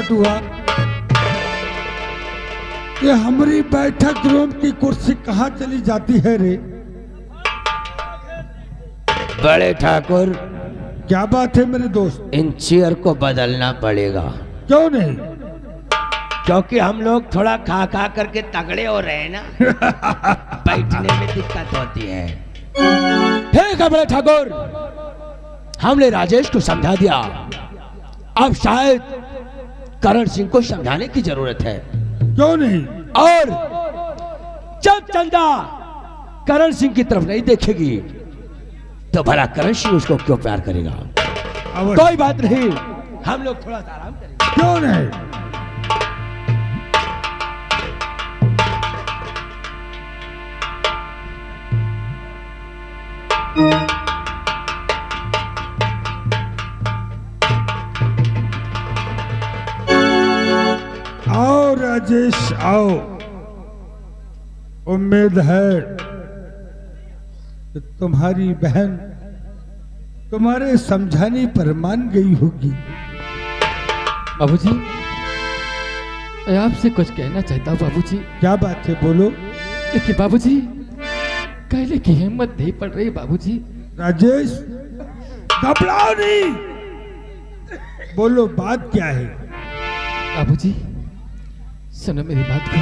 हुआ कि हमारी बैठक रूम की कुर्सी कहाँ चली जाती है रे? बड़े ठाकुर, क्या बात है मेरे दोस्त? इन चेयर को बदलना पड़ेगा। क्यों नहीं? क्योंकि हम लोग थोड़ा खा खा करके तगड़े हो रहे हैं ना। बैठने में दिक्कत होती है। ठीक है बड़े ठाकुर, हमने राजेश को समझा दिया, अब शायद करण सिंह को समझाने की जरूरत है। क्यों नहीं? और जब चंदा करण सिंह की तरफ नहीं देखेगी तो भला करण सिंह उसको क्यों प्यार करेगा? कोई बात नहीं, हम लोग थोड़ा सा आराम करेंगे। क्यों नहीं? आओ राजेश आओ। उम्मीद है कि तुम्हारी बहन तुम्हारे समझाने पर मान गई होगी। बाबूजी, मैं आपसे कुछ कहना चाहता हूँ बाबूजी। क्या बात है, बोलो। देखिए बाबूजी, कहने की हिम्मत नहीं पड़ रही बाबूजी। राजेश, घबराओ नहीं, बोलो बात क्या है? बाबूजी सुनो मेरी बात को।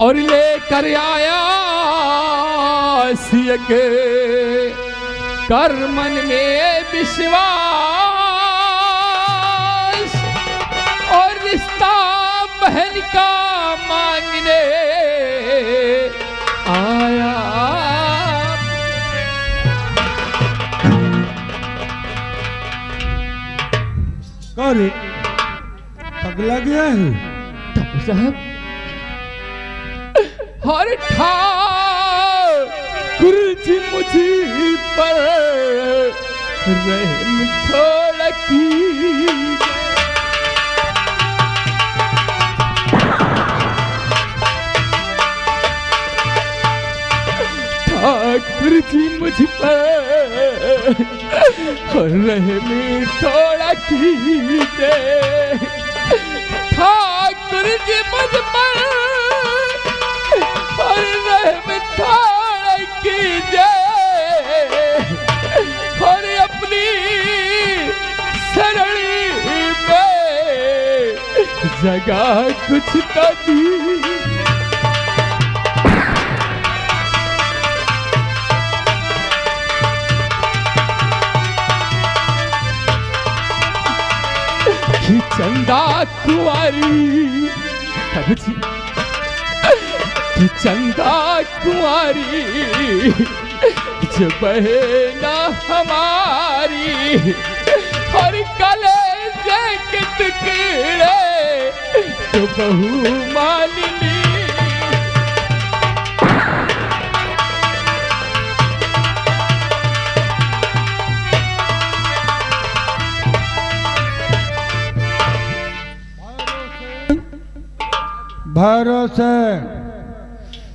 और लेकर आया सिय के कर मन में विश्वास, और रिश्ता बहन का मांगने आया। अरे पगला गया है साहब, हर ठाकुर जी मुझी पर रहम थोड़ा की। ठाकुर जी मुझ पर रहम थोड़ा कीजिए। ठाकुर जी मुझ पर रहम थोड़ा कीजिए, और अपनी सरली में जगह कुछ तो दी। चंदा कुंवारी, चंदा कुंवारी जो बहना हमारी, और कलेजे के टुकड़े तो बहू मालिनी। भरोसे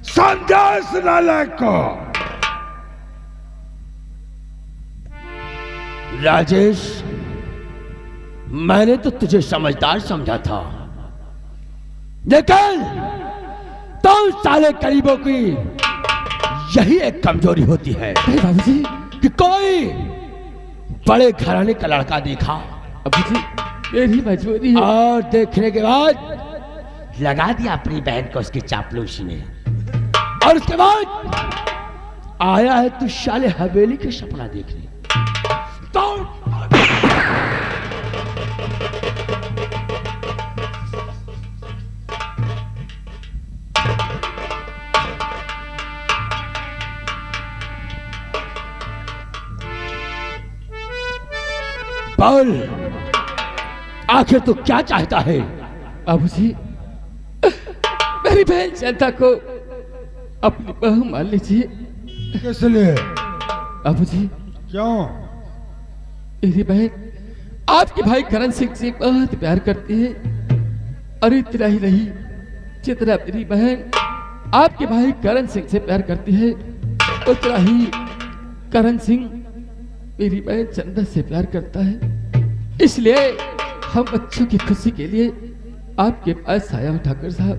संदेश नालायक को। राजेश, मैंने तो तुझे समझदार समझा था, लेकिन तुम साले गरीबों की यही एक कमजोरी होती है बाबूजी कि कोई बड़े घराने का लड़का देखा, बाबूजी मेरी मजबूरी है, और देखने के बाद लगा दिया अपनी बहन को उसकी चापलूसी में, और उसके बाद आया है तू शाले हवेली के सपना देखने। तो बोल, आखिर तू क्या चाहता है? बाबूजी मेरी बहन चंदा को अपनी बहू मान लीजिए। किस लिए? बाबूजी क्यों? मेरी बहन आपके भाई करण सिंह से बहुत प्यार करती है, और इतना ही नहीं, जितना मेरी बहन आपके भाई करण सिंह से प्यार करती है, उतना ही करण सिंह मेरी बहन चंदा से प्यार करता है। इसलिए हम बच्चों की खुशी के लिए आपके पास आया हूं ठाकुर साहब।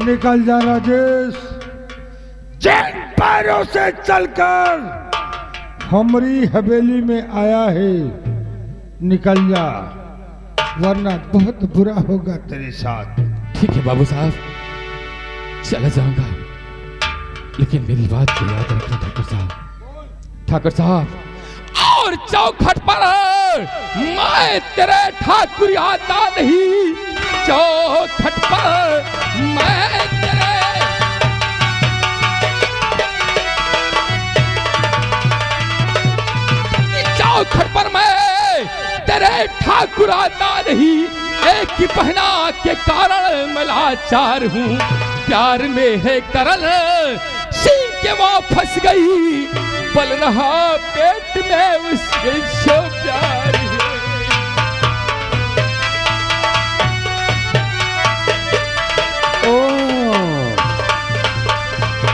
निकल जा राजेश, जिन पैरों से चलकर हमारी हवेली में आया है निकल जा, वरना बहुत बुरा होगा तेरे साथ। ठीक है बाबू साहब, चला जाऊंगा, लेकिन मेरी बात को याद रखना ठाकुर साहब। ठाकुर साहब, और चौखट पर मैं तेरे ठाकुर आता नहीं, चौखट पर मैं तेरे चौखट पर मैं तेरे ठाकुर आता नहीं। एक की पहना के कारण मैं लाचार हूँ, प्यार में है करल सीन के वो फंस गई, पल रहा पेट में उसके जो प्यार है। ओ,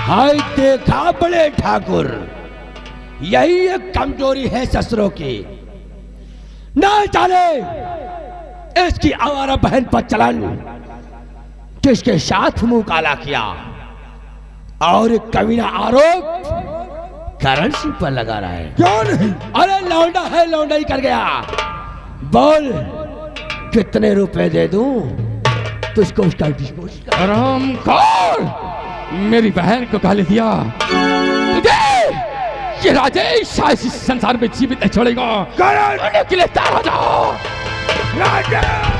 हाय देखा बड़े ठाकुर, यही एक कमजोरी है ससुरों की। ना जाने इसकी आवारा बहन पर चलन जिसके साथ मुंह काला किया, और एक कमीना आरोप करण सिंह पर लगा रहा है। क्यों नहीं? अरे लौंडा है, लौंडा ही कर गया। बोल कितने रुपए दे दूं तुझको उसका डिस्पोज कर। हरामखोर, मेरी बहन को गाली दिया तुझे, ये राजेश इस संसार में जीवित नहीं छोड़ेगा। करण के लिए तैयार हो जाओ। राजेश,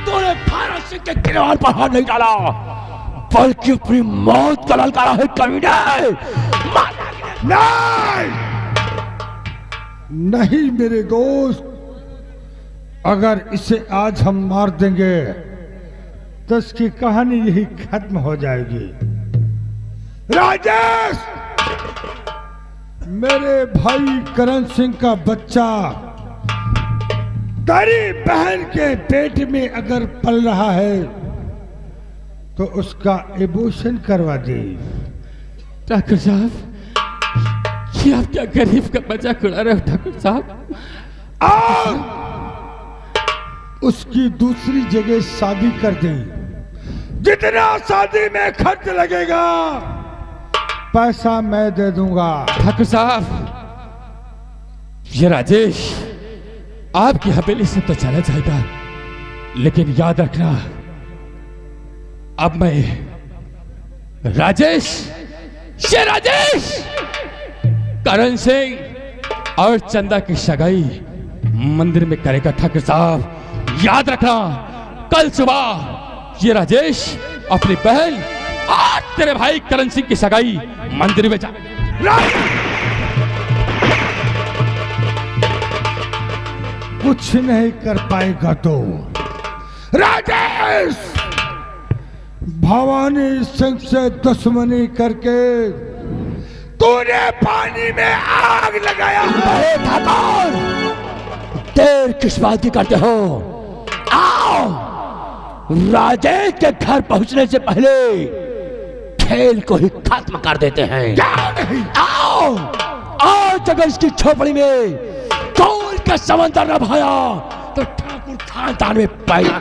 तूने भारत सिंह के किरवान पर हाथ नहीं डाला, बल्कि अपनी मौत का ललकारा है कमीने। नहीं नहीं मेरे दोस्त, अगर इसे आज हम मार देंगे तो इसकी कहानी यही खत्म हो जाएगी। राजेश, मेरे भाई करण सिंह का बच्चा तेरी बहन के पेट में अगर पल रहा है तो उसका एबॉर्शन करवा दे। ठाकुर साहब, ये आप क्या गरीब का मजाक उड़ा रहे हो ठाकुर साहब? और उसकी दूसरी जगह शादी कर दे। जितना शादी में खर्च लगेगा पैसा मैं दे दूंगा। ठाकुर साहब, ये राजेश आपकी हवेली से तो चला जाएगा, लेकिन याद रखना, अब मैं राजेश, ये राजेश करण सिंह और चंदा की सगाई मंदिर में करेगा। ठाकुर साहब याद रखना, कल सुबह ये राजेश अपनी बहन और तेरे भाई करण सिंह की सगाई मंदिर में जा। कुछ नहीं कर पाएगा तो राजेश, भवानी सिंह से दुश्मनी करके तूने पानी में आग लगाया। अरे ठाकुर, देर किस बात की करते हो? आओ, राजेश के घर पहुंचने से पहले खेल को ही खत्म कर देते हैं। आओ, आज अगर इसकी झोपड़ी में कौन का समंदर न भाया तो ठाकुर खानदान में पैदा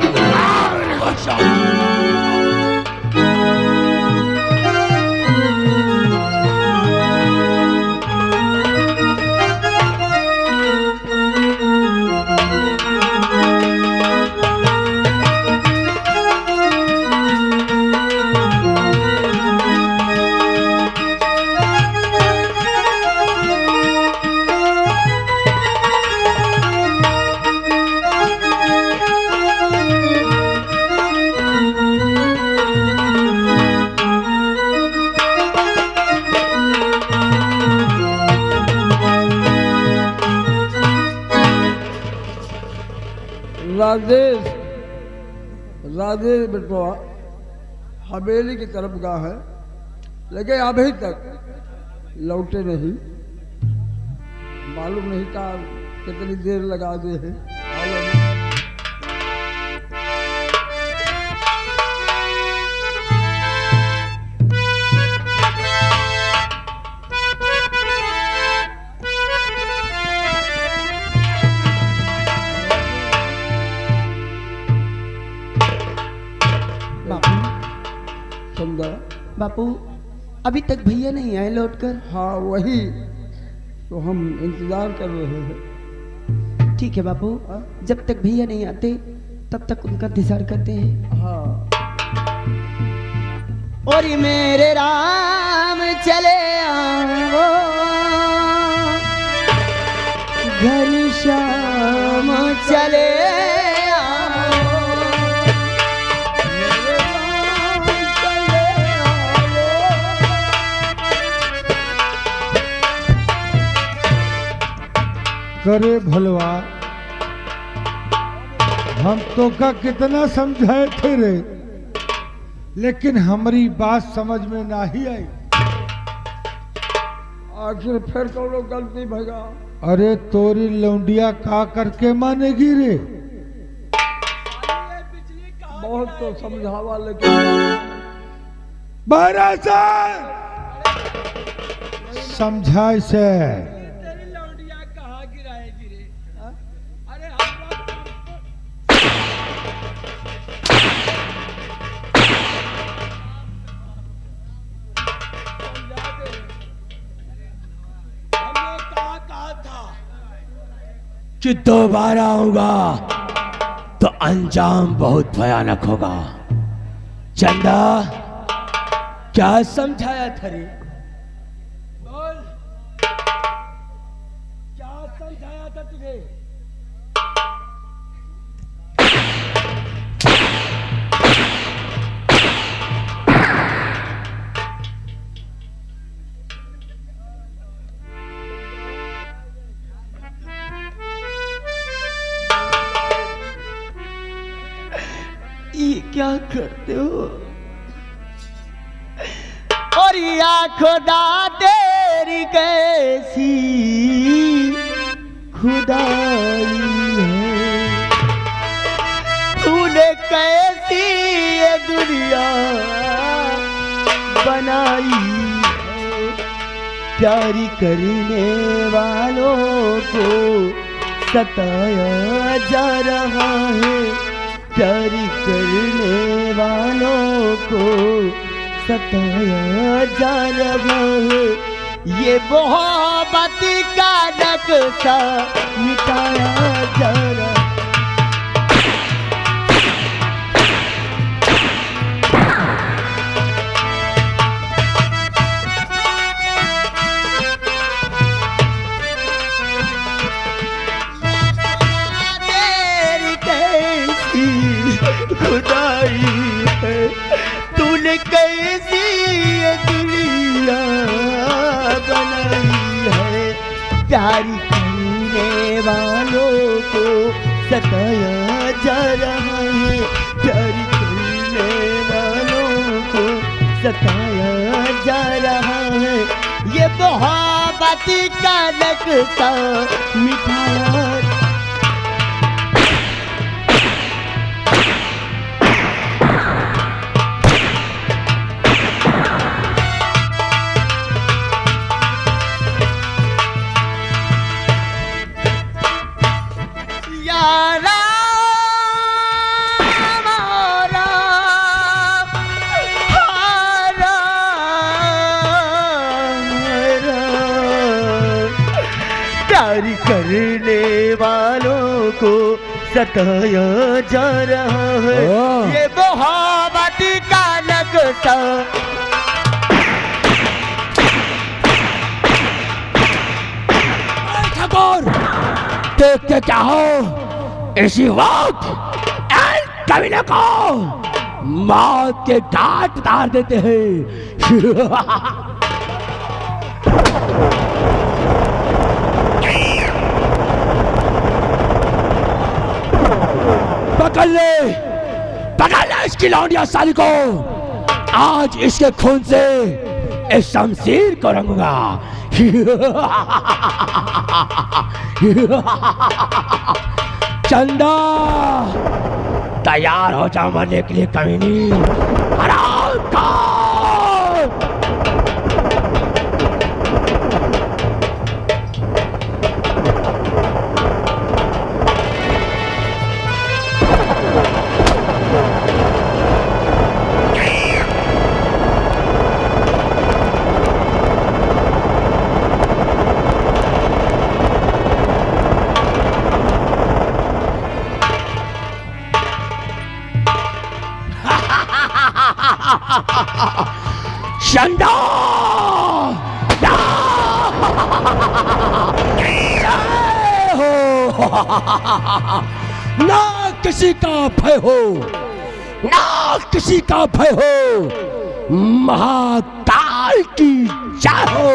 राजेश राजेश बेटवा हवेली की तरफ गया है, लेकिन अभी तक लौटे नहीं। मालूम नहीं था कितनी देर लगा दे है। समझा? बापू अभी तक भैया नहीं आए लौटकर। हाँ वही तो हम इंतजार कर रहे हैं। ठीक है बापू, जब तक भैया नहीं आते तब तक उनका इंतजार करते हैं। हाँ। और मेरे राम चले आओ घर श्याम चले करे भलवा, हम तो का कितना समझाए थे रे, लेकिन हमारी बात समझ में नहीं आई। आखिर फिर तो लोग गलती भगा। अरे तोरी लौंडिया का करके मानेगी रे? बहुत तो समझावा लेकिन बारह समझाए से कि दोबारा आऊंगा तो अंजाम बहुत भयानक होगा। चंदा क्या समझाया था रे? बोल, क्या समझाया था तुझे? ये क्या करते हो? और या खुदा तेरी कैसी खुदाई है, तूने कैसी ये दुनिया बनाई है। प्यारी करने वालों को सताया जा रहा है, प्यारी करने वालों को सताया जा रहा है। ये मोहब्बत का नक्शा मिटाया जा रहा है। खुदाई है, तूने कैसी ये दुनिया बनाई है। प्यारी करने वालों को सताया जा रहा है, प्यारी करने वालों को सताया जा रहा है। ये मोहब्बत का नक्शा मिटाया प्यारी करने वालों को सताया जा रहा है। ये मोहब्बत का नक्शा ठाकुर देखते क्या हो, इसी वक्त कबीले को मौत के घाट उतार देते हैं। पकड़ ले इसकी लौंडिया साली को। आज इसके खून से इस शमशीर को रंगूंगा। चंदा तैयार हो जा मरने के लिए कमीनी। हराम खोर। चंदा ना किसी का भय हो, ना किसी का भय हो, महाकाल की जय हो।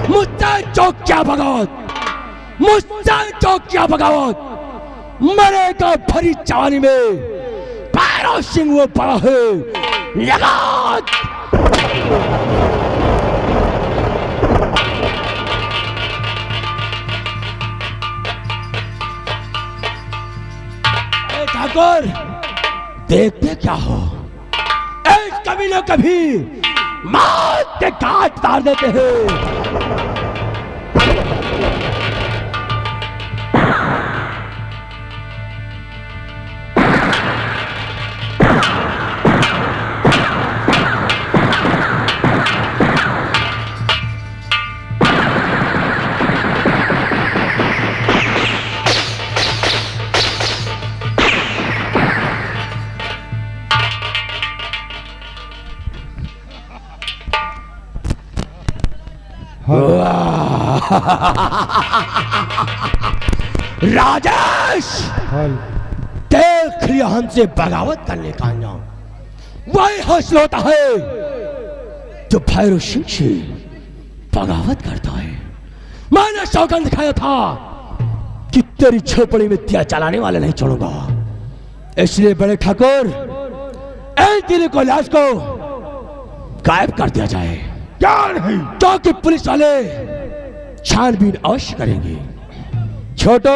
मुझसे चौकिया बगावत, मुझसे चौकिया बगावत, मरेगा भरी जवानी में। पैरों सिंह वो पड़ा है लगात। ठाकुर देखते क्या हो, कभी न कभी मौत के काट तार देते हैं। राजेश देख लिया हमसे बगावत करने का नाम वही हौसला होता है जो भैरव सिंह से बगावत करता है। मैंने सौगंध खाया था कि तेरी झोपड़ी में दिया जलाने वाले नहीं छोड़ूंगा। इसलिए बड़े ठाकुर दिल को लाश को गायब कर दिया जाए। क्या नहीं, क्योंकि पुलिस वाले छानबीन अवश्य करेंगे। छोटो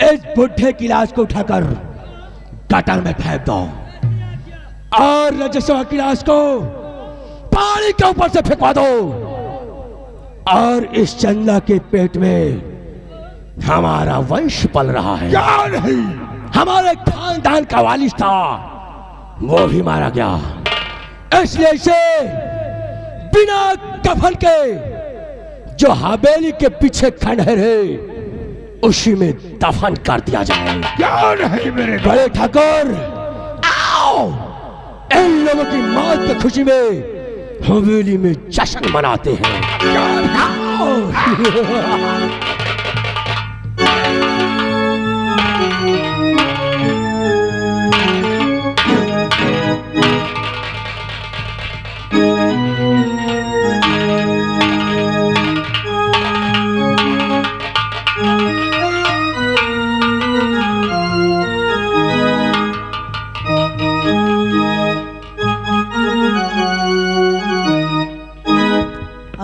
इस बुढ़े की लाश को उठाकर गटर में फेंक दो और रजस्वा की लाश को पानी के ऊपर से फेंकवा दो। और इस चंदा के पेट में हमारा वंश पल रहा है। क्या नहीं, हमारे खानदान का वालिद था, वो भी मारा गया। इसलिए इसे बिना कफन के जो हवेली के पीछे खंडहर है उसी में दफन कर दिया जाए। क्या नहीं मेरे बड़े ठाकुर आओ, इन लोगों की मौत की खुशी में हवेली में जश्न मनाते हैं। आओ।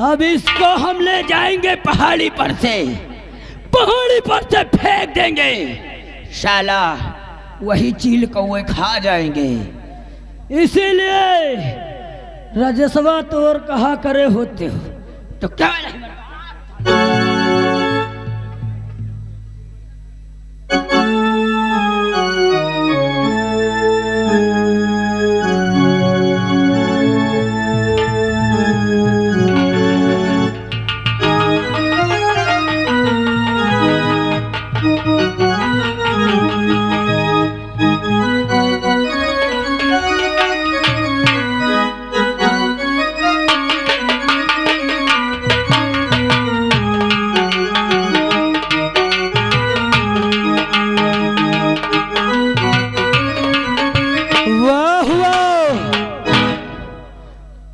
अब इसको हम ले जाएंगे पहाड़ी पर से फेंक देंगे। शाला वही चील कौवे खा जाएंगे। इसीलिए राजस्वा तोर कहा करे होते हो तो क्या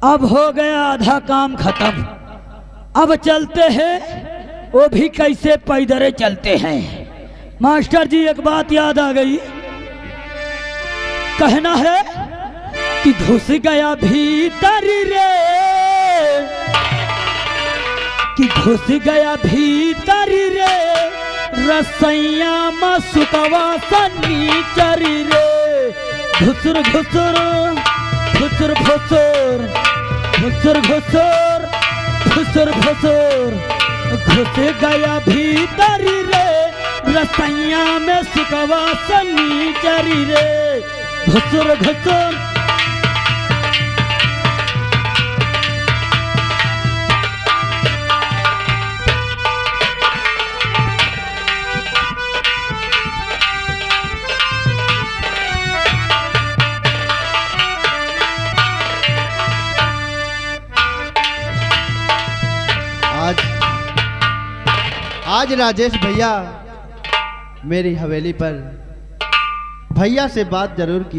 अब हो गया आधा काम खत्म। अब चलते हैं, वो भी कैसे पैदल चलते हैं। मास्टर जी एक बात याद आ गई। कहना है कि घुस गया भीतर रे, कि घुस गया भीतर रे, रसैया मसुकवा सनीचर रे। घुसुर घुसुर घुसुर घुसुर घुसुर घुसुर घुसुर घुसुर घुस गया भीतर रे, रसैया में सुकवा सनीचर रे। घुसुर घुसुर आज राजेश भैया मेरी हवेली पर भैया से बात जरूर की।